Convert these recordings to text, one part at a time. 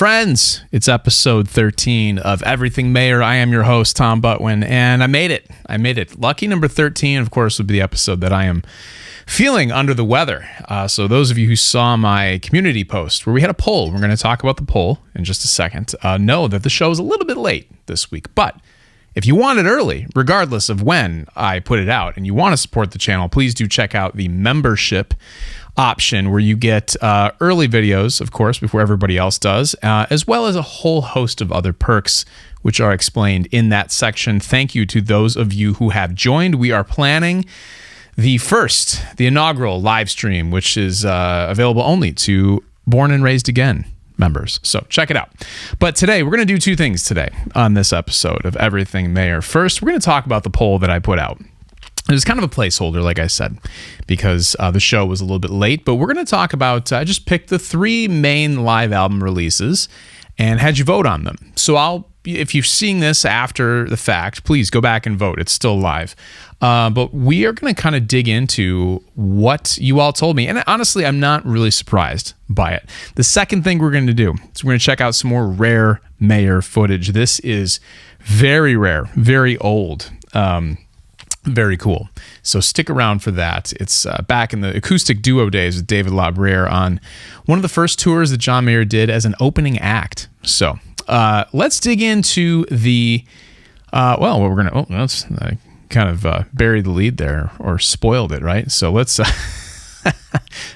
friends, it's episode 13 of Everything Mayor. I am your host, Tom Butwin, and I made it. Lucky number 13, of course, would be the episode that I am feeling under the weather. So those of you who saw my community post where we had a poll, we're going to talk about the poll in just a second, know that the show is a little bit late this week. But if you want it early, regardless of when I put it out, and you want to support the channel, please do check out the membership option where you get early videos, of course, before everybody else does, as well as a whole host of other perks, which are explained in that section. Thank you to those of you who have joined. We are planning the inaugural live stream, which is available only to Born and Raised Again members. So check it out. But today, we're going to do two things today on this episode of Everything Mayor. First, we're going to talk about the poll that I put out. It was kind of a placeholder, like I said, because the show was a little bit late. But we're going to talk about, I just picked the three main live album releases and had you vote on them. So if you're seeing this after the fact, please go back and vote. It's still live. But we are going to kind of dig into what you all told me. And honestly, I'm not really surprised by it. The second thing we're going to do is we're going to check out some more rare Mayor footage. This is very rare, very old. Very cool. So stick around for that. It's back in the acoustic duo days with David LaBriere on one of the first tours that John Mayer did as an opening act. So let's dig into the, what we're going to, that's kind of buried the lead there or spoiled it, right? So let's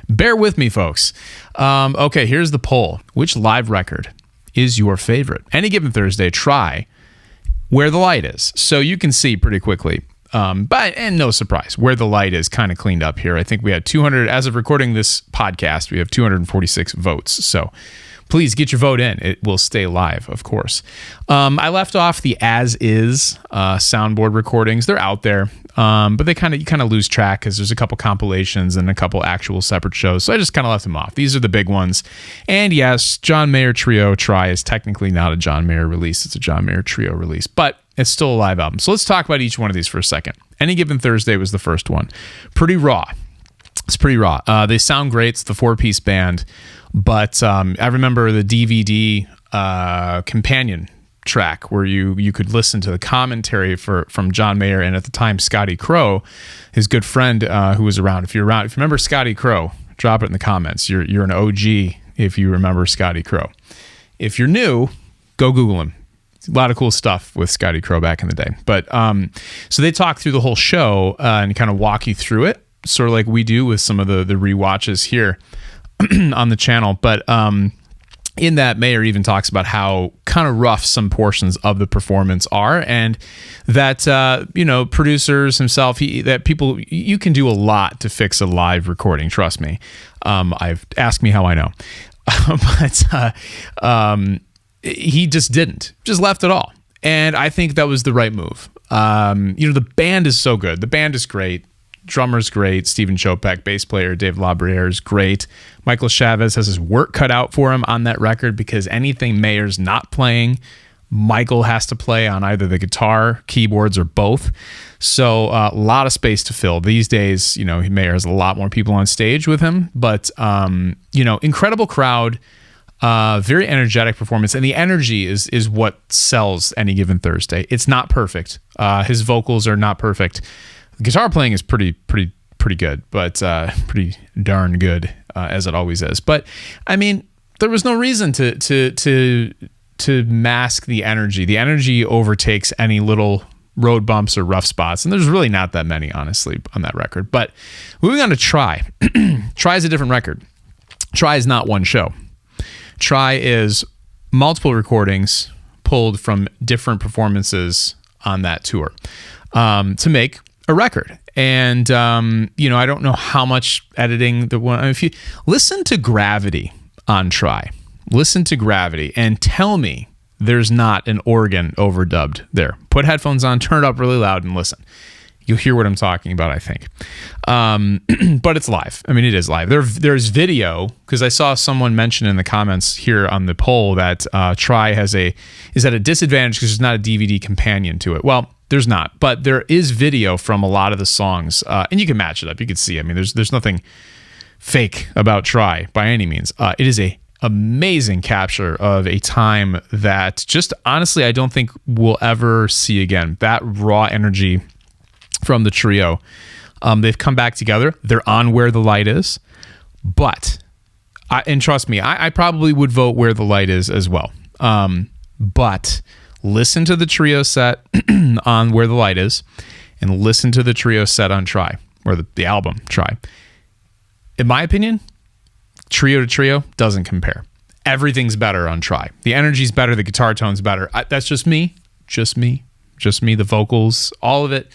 bear with me, folks. Okay, here's the poll. Which live record is your favorite? Any given Thursday, try Where the Light Is. So you can see pretty quickly. And no surprise, Where the Light Is kind of cleaned up here. I think we had 200, as of recording this podcast, we have 246 votes. So please get your vote in. It will stay live, of course. I left off the As Is soundboard recordings. They're out there, but you kind of lose track because there's a couple compilations and a couple actual separate shows. So I just kind of left them off. These are the big ones. And yes, John Mayer Trio Try is technically not a John Mayer release. It's a John Mayer Trio release, but it's still a live album. So let's talk about each one of these for a second. Any Given Thursday was the first one. Pretty raw. It's pretty raw. They sound great. It's the four-piece band. But I remember the DVD companion track where you could listen to the commentary from John Mayer and at the time Scotty Crow, his good friend who was around. If you remember Scotty Crow, drop it in the comments. You're an OG if you remember Scotty Crow. If you're new, go Google him. A lot of cool stuff with Scotty Crow back in the day. But so they talk through the whole show and kind of walk you through it, sort of like we do with some of the rewatches here on the channel. But in that, Mayer even talks about how kind of rough some portions of the performance are, and that producers himself, you can do a lot to fix a live recording. Trust me. I've asked me how I know, but he just left it all. And I think that was the right move. The band is so good. The band is great. Drummer's great. Stephen Chopek, bass player, Dave LaBriere is great. Michael Chavez has his work cut out for him on that record because anything Mayer's not playing, Michael has to play on either the guitar, keyboards, or both. So a lot of space to fill. These days, Mayer has a lot more people on stage with him, but, incredible crowd, very energetic performance. And the energy is what sells Any Given Thursday. It's not perfect. His vocals are not perfect. Guitar playing is pretty good, but pretty darn good, as it always is. But I mean, there was no reason to mask the energy. The energy overtakes any little road bumps or rough spots, and there's really not that many, honestly, on that record. But moving on to Try. Try is a different record. Try is not one show. Try is multiple recordings pulled from different performances on that tour to make a record. And I don't know how much editing if you listen to Gravity on Try, listen to Gravity and tell me there's not an organ overdubbed there. Put headphones on, turn it up really loud and listen. You'll hear what I'm talking about, I think. But it's live. I mean, it is live. There's video, because I saw someone mention in the comments here on the poll that Try is at a disadvantage because there's not a DVD companion to it. Well, there's not, but there is video from a lot of the songs, and you can match it up. You can see. I mean, there's nothing fake about Try by any means. It is a amazing capture of a time that just honestly I don't think we'll ever see again. That raw energy from the trio. They've come back together. They're on Where the Light Is, but and trust me, I probably would vote Where the Light Is as well. But listen to the trio set on Where the Light Is, and listen to the trio set on Try, or the album Try. In my opinion, trio to trio doesn't compare. Everything's better on Try. The energy's better. The guitar tone's better. That's just me. The vocals, all of it.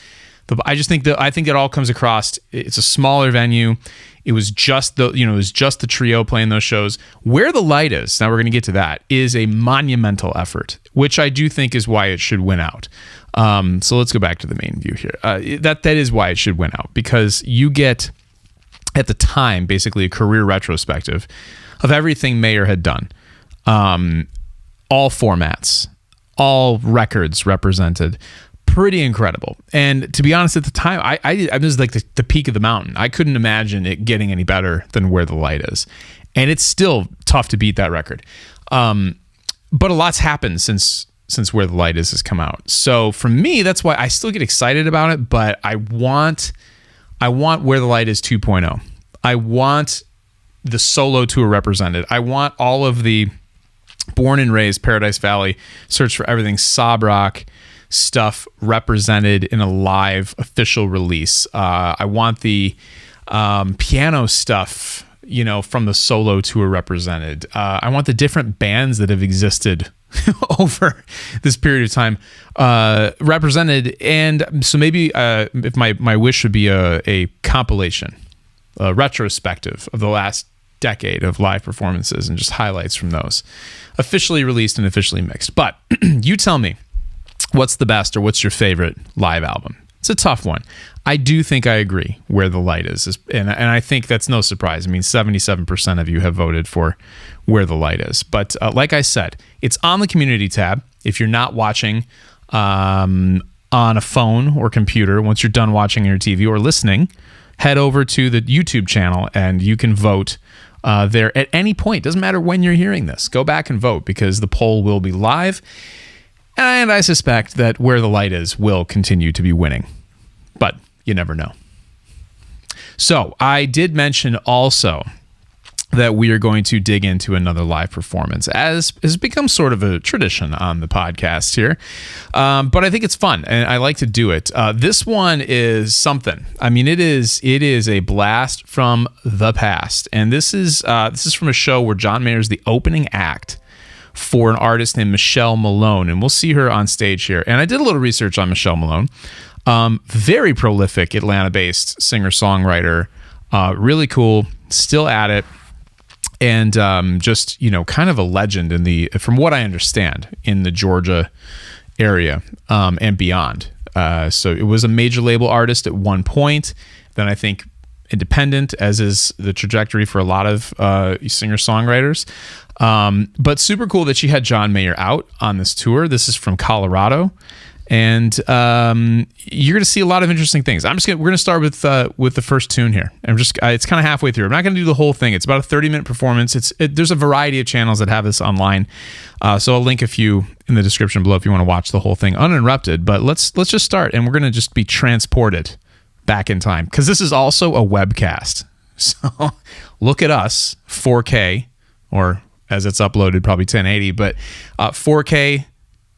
I think it all comes across. It's a smaller venue. It was just the trio playing those shows. Where the Light Is, now we're going to get to that, is a monumental effort, which I do think is why it should win out. So let's go back to the main view here. That is why it should win out, because you get, at the time, basically a career retrospective of everything Mayer had done. All formats, all records represented. Pretty incredible. And to be honest, at the time, I was like the peak of the mountain. I couldn't imagine it getting any better than Where the Light Is. And it's still tough to beat that record. But a lot's happened since Where the Light Is has come out. So for me, that's why I still get excited about it, but I want Where the Light Is 2.0. I want the solo tour represented. I want all of the born and raised Paradise Valley, Search for Everything, sob rock stuff represented in a live official release. I want the piano stuff, from the solo tour represented. I want the different bands that have existed over this period of time represented. And so maybe if my wish would be a compilation, a retrospective of the last decade of live performances and just highlights from those, officially released and officially mixed. But you tell me, what's the best, or what's your favorite live album? It's a tough one. I do think I agree Where the Light Is. And I think that's no surprise. I mean, 77% of you have voted for Where the Light Is. But like I said, it's on the community tab. If you're not watching on a phone or computer, once you're done watching on your TV or listening, head over to the YouTube channel and you can vote there at any point. Doesn't matter when you're hearing this. Go back and vote, because the poll will be live. And I suspect that Where the Light Is will continue to be winning, but you never know. So I did mention also that we are going to dig into another live performance, as has become sort of a tradition on the podcast here. But I think it's fun, and I like to do it. This one is something. I mean, it is a blast from the past, and this is from a show where John Mayer is the opening act for an artist named Michelle Malone, and we'll see her on stage here. And I did a little research on Michelle Malone. Very prolific Atlanta-based singer-songwriter, really cool, still at it, and just kind of a legend from what I understand, in the Georgia area and beyond. So it was a major label artist at one point. Then I think independent, as is the trajectory for a lot of singer-songwriters. But super cool that she had John Mayer out on this tour. This is from Colorado, and you're going to see a lot of interesting things. We're going to start with the first tune here. It's kind of halfway through. I'm not going to do the whole thing. It's about a 30-minute performance. There's a variety of channels that have this online, so I'll link a few in the description below if you want to watch the whole thing uninterrupted. But let's just start, and we're going to just be transported back in time, because this is also a webcast. So look at us, 4K, or as it's uploaded, probably 1080, but 4K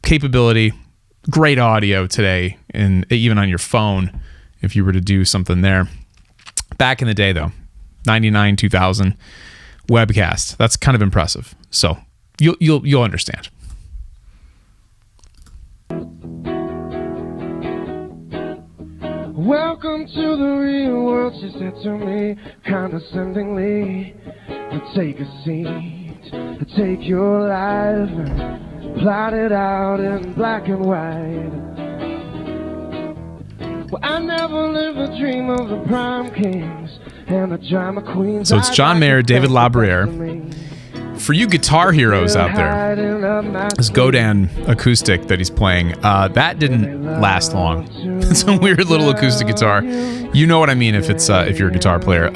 capability, great audio today, and even on your phone, if you were to do something there. Back in the day, though, 99, 2000, webcast. That's kind of impressive. So you'll understand. Welcome to the real world, she said to me condescendingly. Take a seat, take your life and plot it out in black and white. Well, I never lived a dream of the prime kings and the drama queens. So it's John Mayer, David LaBrere. For you guitar heroes out there, this Godin acoustic that he's playing, that didn't last long. It's a weird little acoustic guitar. You know what I mean if you're a guitar player.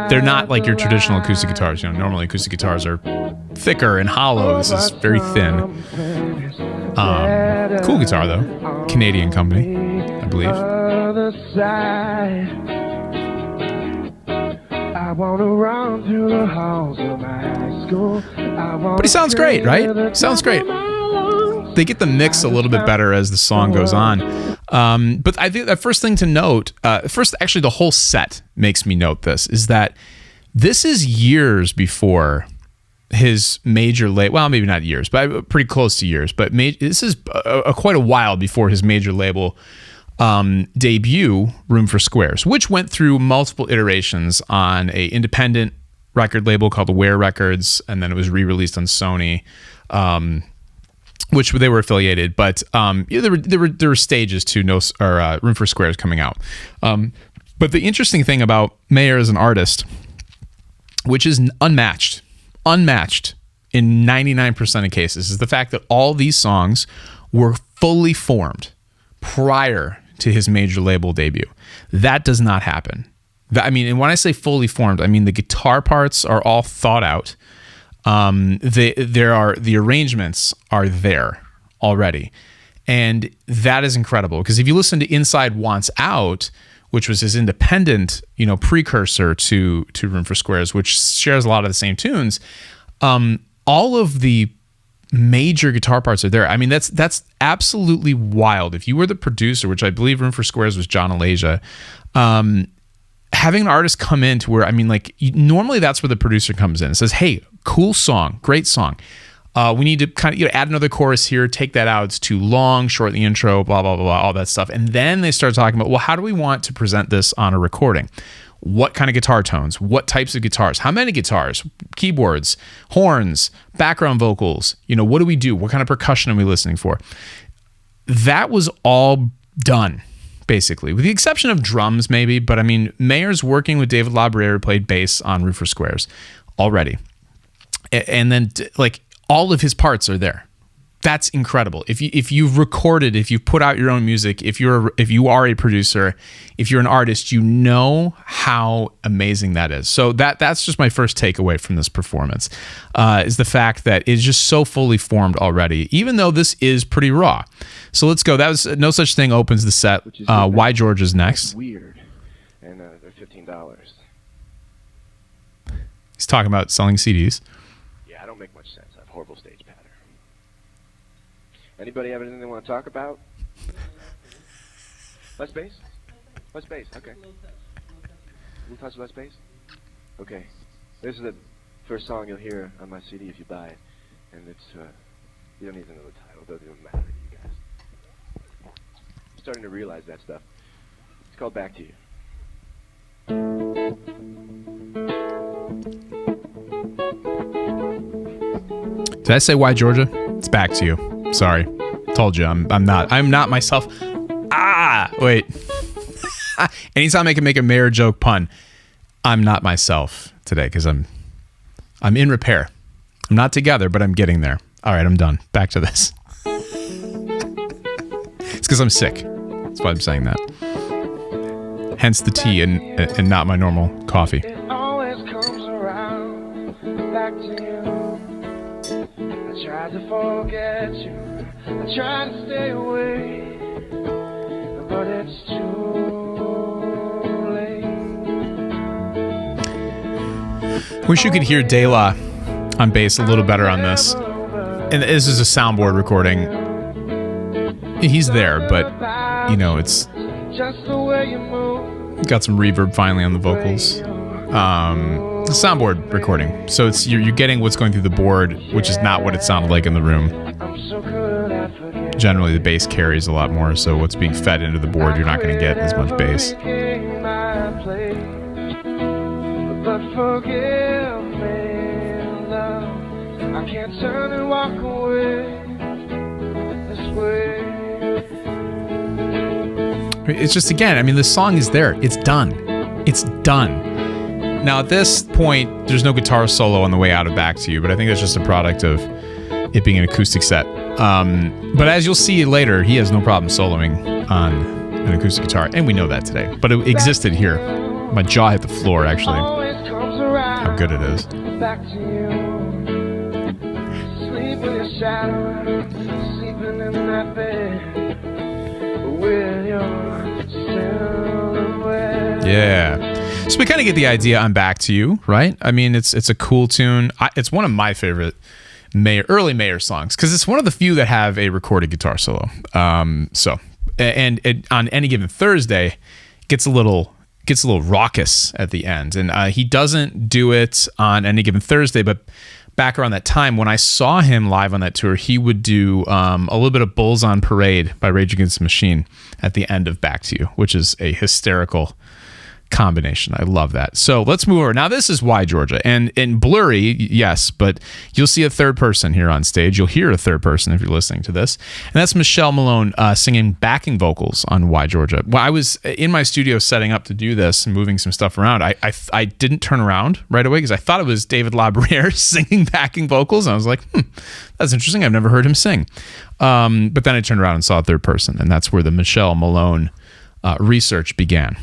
They're not like your traditional acoustic guitars. Normally acoustic guitars are thicker and hollow. This is very thin. Cool guitar though. Canadian company, I believe. I wanna run through the halls of my high school. But he sounds great, right? Sounds great. They get the mix a little bit better as the song goes on. But I think the first thing to note, actually the whole set makes me note this, is that this is years before his major label. Well, maybe not years, but pretty close to years. But this is quite a while before his major label debut, Room for Squares, which went through multiple iterations on a independent record label called Aware Records, and then it was re-released on Sony, which they were affiliated. But there were stages to Room for Squares coming out. But the interesting thing about Mayer as an artist, which is unmatched in 99% of cases, is the fact that all these songs were fully formed prior to his major label debut. That does not happen. And when I say fully formed, I mean the guitar parts are all thought out. The arrangements are there already, and that is incredible. Because if you listen to Inside Wants Out, which was his independent, precursor to Room for Squares, which shares a lot of the same tunes, all of the major guitar parts are there. I mean, that's absolutely wild. If you were the producer, which I believe Room for Squares was John Alasia, having an artist come in to where, normally that's where the producer comes in and says, hey, cool song, great song. We need to kind of add another chorus here, take that out. It's too long, shorten the intro, blah, blah, blah, all that stuff. And then they start talking about, well, how do we want to present this on a recording? What kind of guitar tones? What types of guitars? How many guitars? Keyboards, horns, background vocals. What do we do? What kind of percussion are we listening for? That was all done, basically, with the exception of drums, maybe. But Mayer's working with David LaBriere, who played bass on Room for Squares already. And then, all of his parts are there. That's incredible. If you've recorded, if you've put out your own music, if you are a producer, if you're an artist, you know how amazing that is. So that's just my first takeaway from this performance, is the fact that it's just so fully formed already, even though this is pretty raw. So let's go. That was No Such Thing opens the set. Why George is next. Weird, and they're $15. He's talking about selling CDs. Yeah, I don't make much sense. I have horrible stage pattern. Anybody have anything they want to talk about? Less bass? Less bass, okay. Little touch of less bass? Okay. This is the first song you'll hear on my CD if you buy it. And it's, you don't even know the title. It doesn't matter to you guys. I'm starting to realize that stuff. It's called Back to You. Did I say why Georgia? It's Back to You. Sorry. Told you I'm not myself. Wait. Anytime I can make a Mayer joke pun, I'm not myself today because I'm in repair. I'm not together, but I'm getting there. All right, I'm done. Back to this. It's because I'm sick. That's why I'm saying that. Hence the tea and not my normal coffee. It always comes around back to you. I tried to forget you. I tried to stay away, but it's too late. Wish you could hear De La on bass a little better on this. And this is a soundboard recording. He's there, but it's Just the way you move. got some reverb finally on the vocals. Soundboard recording, so it's you're getting what's going through the board, which is not what it sounded like in the room. I'm so good at forgetting. Generally, the bass carries a lot more, so what's being fed into the board, you're not going to get as much bass. But forgive me, love. I can't turn and walk away this way. It's just, again, the song is there. It's done. It's done. Now, at this point, there's no guitar solo on the way out of Back to You, but I think that's just a product of it being an acoustic set. But as you'll see later, he has no problem soloing on an acoustic guitar, and we know that today. But it existed here. My jaw hit the floor, actually. How good it is. Back to you. with your shadow, sleeping in that bed with your silhouette. Yeah. So we kind of get the idea. I'm Back to You, right? I mean, it's a cool tune. It's one of my favorite early Mayer songs because it's one of the few that have a recorded guitar solo. And on Any Given Thursday, gets a little raucous at the end, and he doesn't do it on Any Given Thursday, but back around that time when I saw him live on that tour, he would do a little bit of Bulls on Parade by Rage Against the Machine at the end of Back to You, which is a hysterical combination. I love that. So let's move over. Now this is Why Georgia, and blurry, yes, but you'll see a third person here on stage. You'll hear a third person if you're listening to this, and that's Michelle Malone singing backing vocals on Why Georgia. Well, I was in my studio setting up to do this and moving some stuff around. I didn't turn around right away because I thought it was David LaBriere singing backing vocals, and I was like, that's interesting. I've never heard him sing. But then I turned around and saw a third person, and that's where the Michelle Malone research began.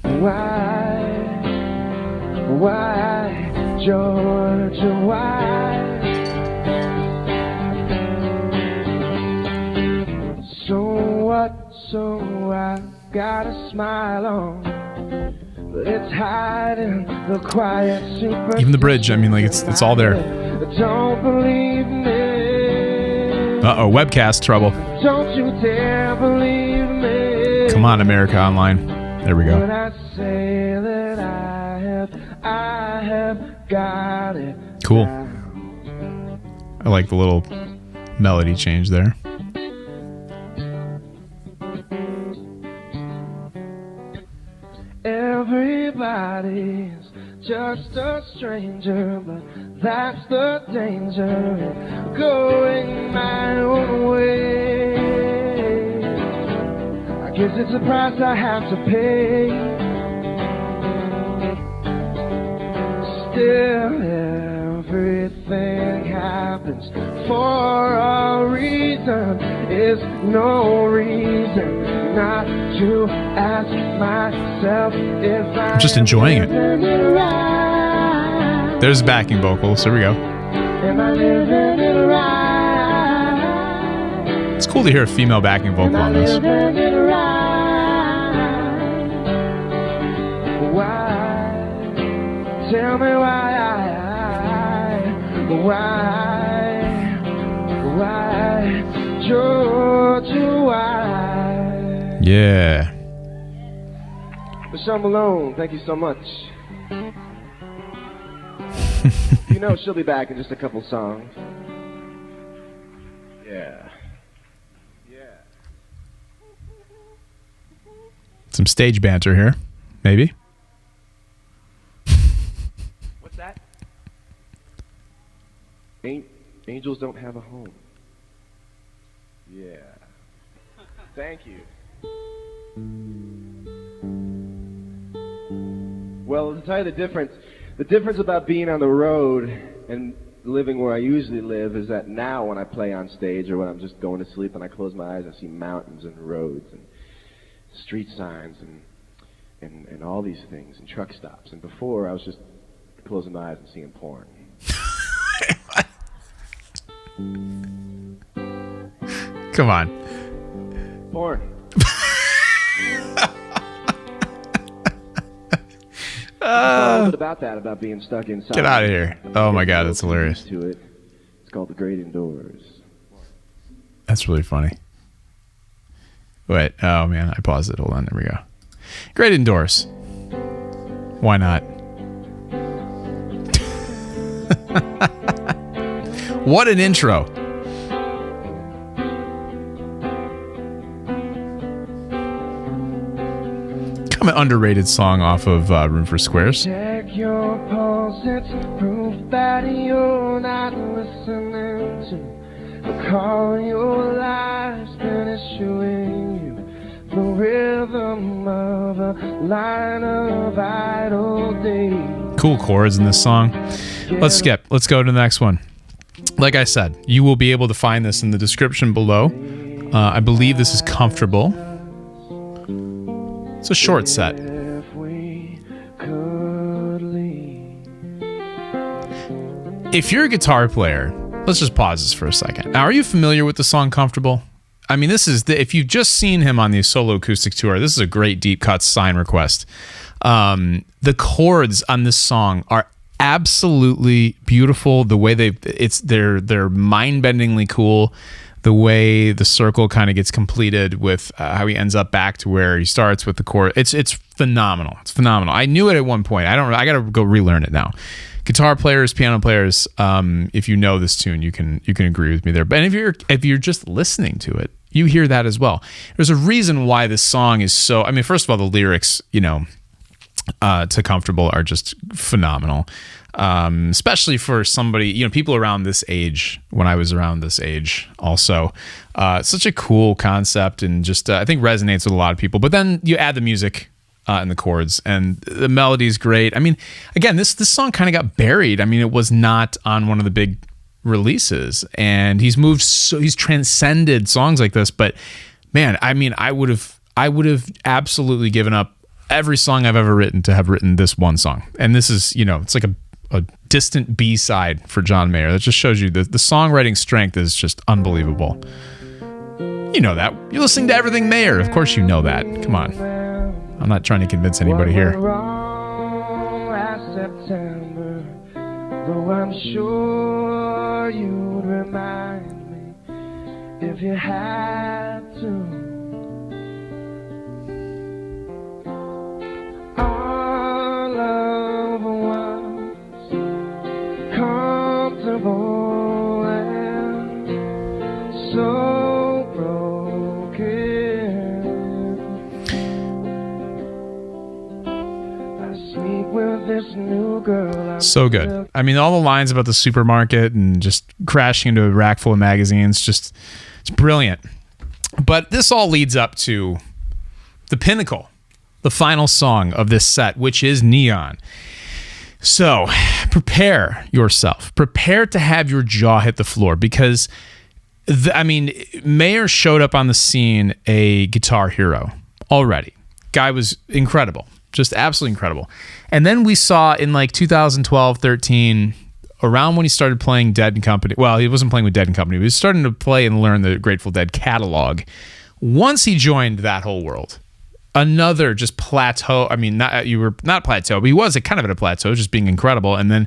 Why, Georgia, why? So what? So I got a smile on, but it's hiding the quiet super. Even the bridge, I mean, like it's all there. Don't believe me. Uh-oh, webcast trouble. Don't you dare believe me. Come on, America Online. There we go. When I say that I have got it. Cool. I like the little melody change there. Everybody's just a stranger, but that's the danger of going my own way. I guess it's a price I have to pay. Still, everything happens for a reason. Is no reason not to ask myself if I'm just enjoying it. Right. There's backing vocals. Here we go. Am I living it right? It's cool to hear a female backing vocal on this. Why? Tell me why? Georgia, why? Yeah. Michelle Malone, thank you so much. You know she'll be back in just a couple songs. Yeah. Some stage banter here, maybe. What's that? Angels don't have a home. Yeah. Thank you. Well, to tell you the difference about being on the road and living where I usually live is that now when I play on stage or when I'm just going to sleep and I close my eyes, I see mountains and roads and street signs and all these things and truck stops. And before, I was just closing my eyes and seeing porn. Come on. Porn. A little bit about that, about being stuck inside. Get out of here. Oh my God, that's hilarious. To it. It's called The Great Indoors. That's really funny. Wait, oh man, I paused it. Hold on, there we go. Great Indoors. Why not? What an intro. Kind of underrated song off of Room for Squares. Check your pulse, it's proof that you're not listening to the call your life's been issuing you. The rhythm of a line of idle days. Cool chords in this song. Let's skip. Let's go to the next one. Like I said, you will be able to find this in the description below. I believe this is Comfortable. It's a short set. If you're a guitar player let's just pause this for a second. Now, are you familiar with the song Comfortable? I mean, if you've just seen him on the solo acoustic tour, this is a great deep cuts sign request. The chords on this song are absolutely beautiful. The way they're mind-bendingly cool. The way the circle kind of gets completed with how he ends up back to where he starts with the chord. It's phenomenal. It's phenomenal. I knew it at one point. I got to go relearn it now. Guitar players, piano players, if you know this tune, you can agree with me there. But if you're just listening to it, you hear that as well. There's a reason why this song is so. I mean, first of all, the lyrics, to Comfortable are just phenomenal. Especially for somebody, people around this age, when I was around this age also. Such a cool concept, and just I think resonates with a lot of people. But then you add the music and the chords, and the melody's great. I mean, again, this song kind of got buried. I mean, it was not on one of the big releases, and he's transcended songs like this. But man, I mean, I would have absolutely given up every song I've ever written to have written this one song. And this is, it's like a distant B-side for John Mayer. That just shows you the songwriting strength is just unbelievable. You know that. You're listening to Everything Mayer. Of course you know that. Come on. I'm not trying to convince anybody here. Last September, though I'm sure you'd remind me if you had to. Our love was comfortable and so broken. I sleep with this new girl. So good. I mean, all the lines about the supermarket and just crashing into a rack full of magazines, it's brilliant. But this all leads up to the pinnacle, the final song of this set, which is Neon. So prepare yourself. Prepare to have your jaw hit the floor, because, Mayer showed up on the scene a guitar hero already. Guy was incredible, just absolutely incredible. And then we saw in like 2012, 13, around when he started playing Dead and Company. Well, he wasn't playing with Dead and Company. He was starting to play and learn the Grateful Dead catalog. Once he joined that whole world, another just plateau. I mean, you were not plateau, but he was kind of at a plateau, just being incredible, and then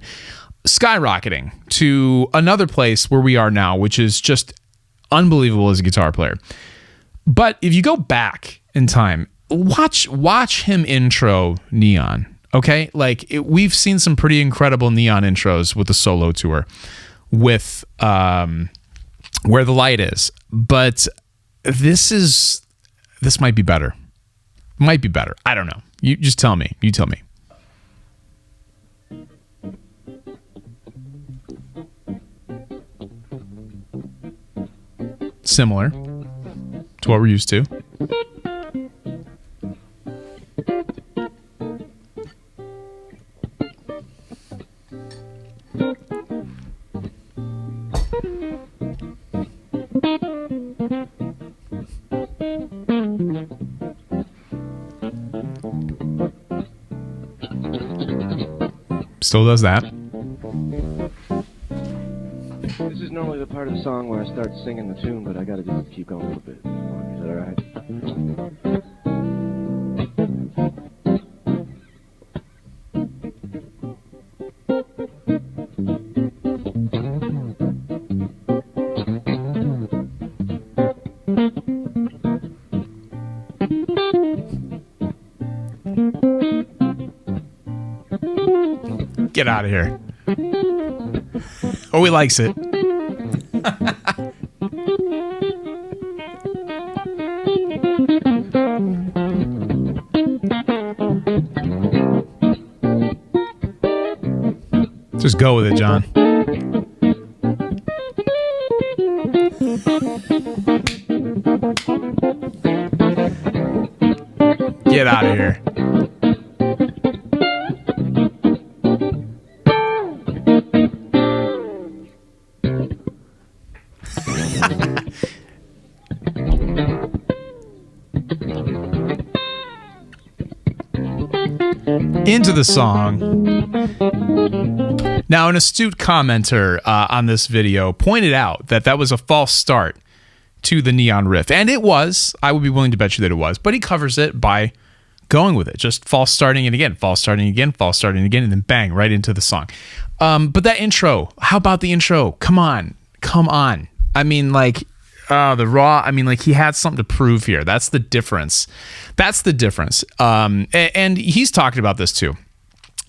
skyrocketing to another place where we are now, which is just unbelievable as a guitar player. But if you go back in time, watch him intro Neon. Okay, we've seen some pretty incredible Neon intros with the solo tour, with Where the Light Is, but this might be better. Might be better. I don't know. You just tell me. You tell me. Similar to what we're used to. Still does that. This is normally the part of the song where I start singing the tune, but I gotta just keep going a little bit. Is that alright? Get out of here. Oh, he likes it. Just go with it, John. Get out of here. Into the song. Now, an astute commenter on this video pointed out that that was a false start to the Neon riff. And it was. I would be willing to bet you that it was. But he covers it by going with it. Just false starting it again, false starting again, false starting again, and then bang, right into the song. But that intro, how about the intro? Come on. I mean, like, the raw, I mean, like, he had something to prove here. That's the difference. And he's talking about this too.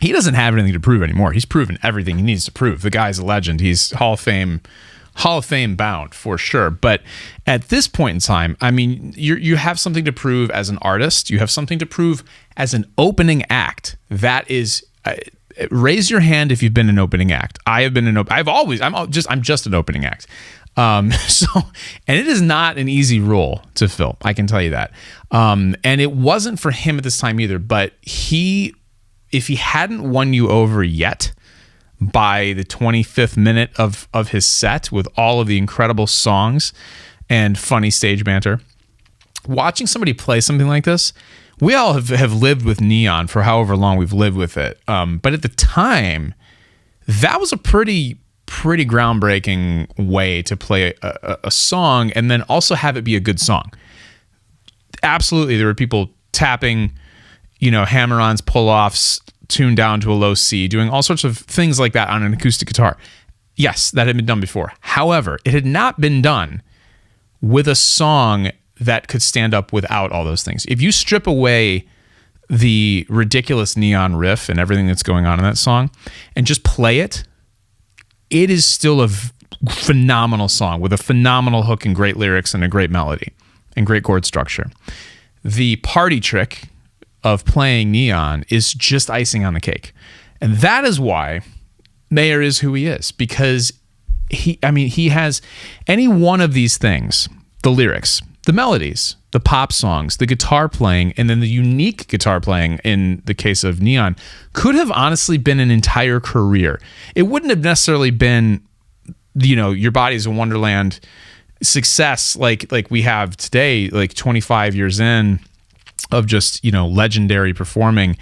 He doesn't have anything to prove anymore. He's proven everything he needs to prove. The guy's a legend. He's Hall of Fame bound for sure. But at this point in time, I mean, you have something to prove as an artist. You have something to prove as an opening act. That is, raise your hand if you've been an opening act. I have been I'm just an opening act. And it is not an easy role to fill. I can tell you that. And it wasn't for him at this time either, but if he hadn't won you over yet by the 25th minute of his set with all of the incredible songs and funny stage banter, watching somebody play something like this, we all have lived with Neon for however long we've lived with it. But at the time, that was a pretty groundbreaking way to play a song and then also have it be a good song. Absolutely, there were people tapping, hammer-ons, pull-offs, tuned down to a low C, doing all sorts of things like that on an acoustic guitar. Yes, that had been done before. However, it had not been done with a song that could stand up without all those things. If you strip away the ridiculous Neon riff and everything that's going on in that song and just play it, it is still a phenomenal song with a phenomenal hook and great lyrics and a great melody and great chord structure. The party trick of playing Neon is just icing on the cake. And that is why Mayer is who he is, because he has any one of these things, the lyrics, the melodies, the pop songs, the guitar playing, and then the unique guitar playing in the case of Neon could have honestly been an entire career. It wouldn't have necessarily been, Your Body's a Wonderland success like we have today, like 25 years in of just, legendary performing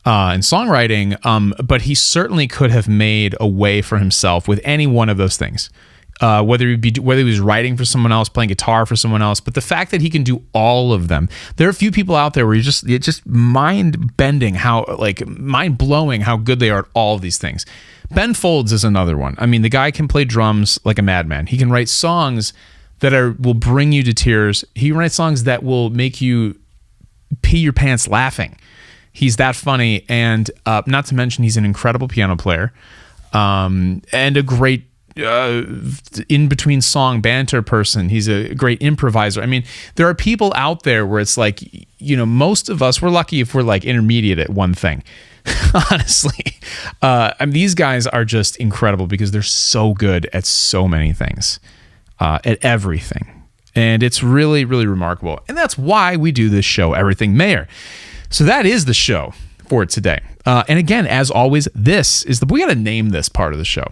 and songwriting. But he certainly could have made a way for himself with any one of those things. Whether he was writing for someone else, playing guitar for someone else, but the fact that he can do all of them, there are a few people out there where it's just mind blowing how good they are at all of these things. Ben Folds is another one. I mean, the guy can play drums like a madman. He can write songs that will bring you to tears. He writes songs that will make you pee your pants laughing. He's that funny, and not to mention he's an incredible piano player and a great in between song banter person. He's a great improviser. I mean, there are people out there where it's like, most of us, we're lucky if we're like intermediate at one thing. Honestly, these guys are just incredible because they're so good at so many things, at everything. And it's really, really remarkable. And that's why we do this show, Everything Mayer. So that is the show for today. And again, as always, we got to name this part of the show.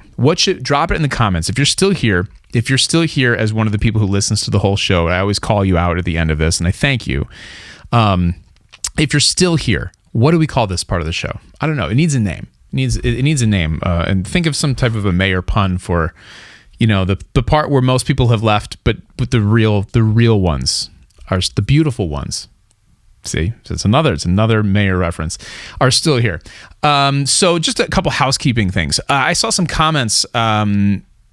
Drop it in the comments. If you're still here as one of the people who listens to the whole show, I always call you out at the end of this, and I thank you. If you're still here, what do we call this part of the show? I don't know. It needs a name. It needs a name. And think of some type of a Mayer pun for, the part where most people have left, but the real ones are the beautiful ones. See, so it's another Mayer reference, are still here. So just a couple housekeeping things. I saw some comments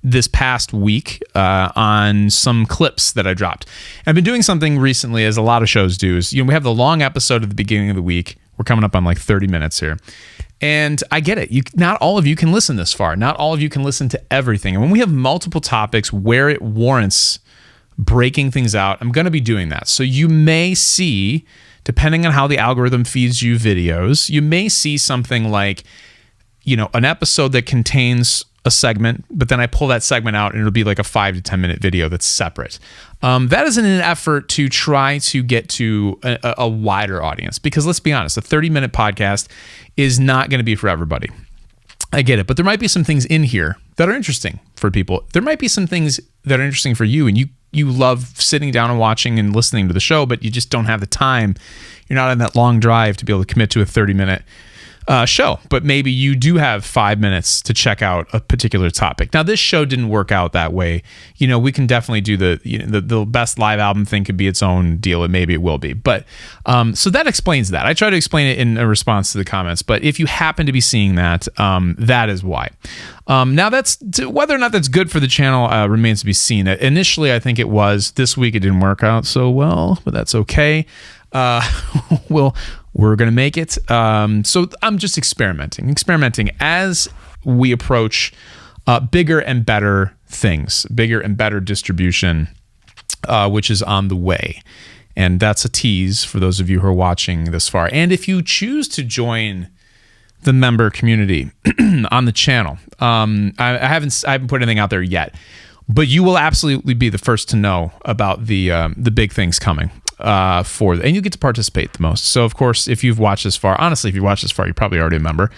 this past week on some clips that I dropped. I've been doing something recently, as a lot of shows do, is we have the long episode at the beginning of the week. We're coming up on like 30 minutes here. And I get it. Not all of you can listen this far. Not all of you can listen to everything. And when we have multiple topics where it warrants breaking things out, I'm going to be doing that. So you may see, depending on how the algorithm feeds you videos, you may see something like, an episode that contains a segment, but then I pull that segment out and it'll be like a 5 to 10 minute video that's separate. That is in an effort to try to get to a wider audience, because let's be honest, a 30-minute podcast is not going to be for everybody. I get it, but there might be some things in here that are interesting for people. There might be some things that are interesting for you, and you love sitting down and watching and listening to the show, but you just don't have the time. You're not on that long drive to be able to commit to a 30-minute show, but maybe you do have 5 minutes to check out a particular topic. Now, this show didn't work out that way. We can definitely do the best live album thing could be its own deal, and maybe it will be. But so that explains that. I try to explain it in a response to the comments, but if you happen to be seeing that, that is why. Now, that's whether or not that's good for the channel remains to be seen. Initially, I think it was. This week, it didn't work out so well, but that's okay. We're going to make it. So I'm just experimenting as we approach bigger and better things, bigger and better distribution, which is on the way. And that's a tease for those of you who are watching this far. And if you choose to join the member community on the channel, I haven't put anything out there yet, but you will absolutely be the first to know about the big things coming. And you get to participate the most. So, of course, if you've watched this far, honestly, if you watched this far, you're probably already a member,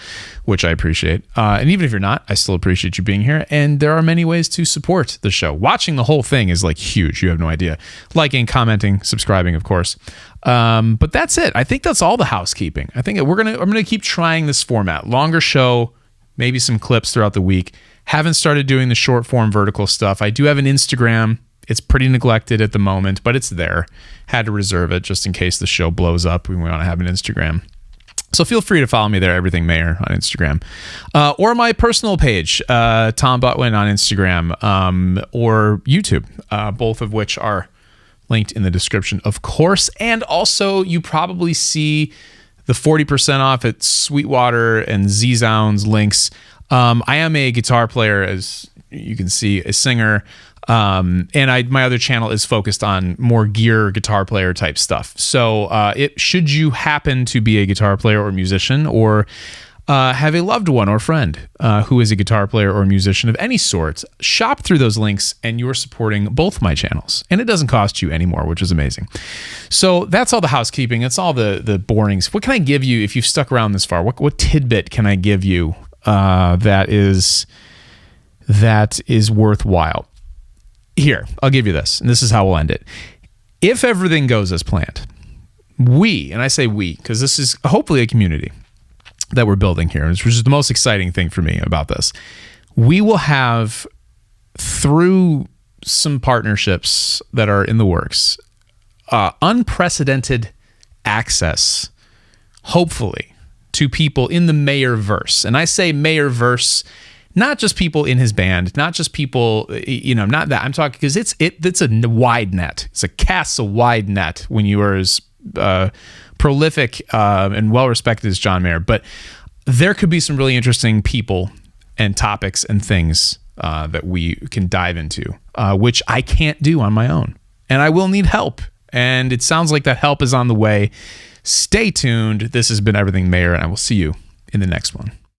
which I appreciate. And even if you're not, I still appreciate you being here. And there are many ways to support the show. Watching the whole thing is like huge. You have no idea. Liking, commenting, subscribing, of course. But that's it. I think that's all the housekeeping. I think I'm gonna keep trying this format. Longer show, maybe some clips throughout the week. Haven't started doing the short form vertical stuff. I do have an Instagram. It's pretty neglected at the moment, but it's there. Had to reserve it just in case the show blows up. We want to have an Instagram. So feel free to follow me there, Everything Mayor on Instagram. Or my personal page, Tom Butwin on Instagram, or YouTube, both of which are linked in the description, of course. And also, you probably see the 40% off at Sweetwater and Z-Zounds links. I am a guitar player, as you can see, a singer. And my other channel is focused on more gear guitar player type stuff. So should you happen to be a guitar player or musician, or have a loved one or friend who is a guitar player or musician of any sort, shop through those links and you're supporting both my channels. And it doesn't cost you anymore, which is amazing. So that's all the housekeeping. That's all the boring's. What can I give you if you've stuck around this far? What tidbit can I give you that is worthwhile? Here, I'll give you this, and this is how we'll end it. If everything goes as planned, and I say we, because this is hopefully a community that we're building here, which is the most exciting thing for me about this. We will have, through some partnerships that are in the works, unprecedented access, hopefully, to people in the Mayor-verse. And I say Mayor-verse, not just people in his band, not just people, not that. I'm talking because it's a wide net. It's casts a wide net when you are as prolific and well-respected as John Mayer. But there could be some really interesting people and topics and things that we can dive into, which I can't do on my own. And I will need help. And it sounds like that help is on the way. Stay tuned. This has been Everything Mayor, and I will see you in the next one.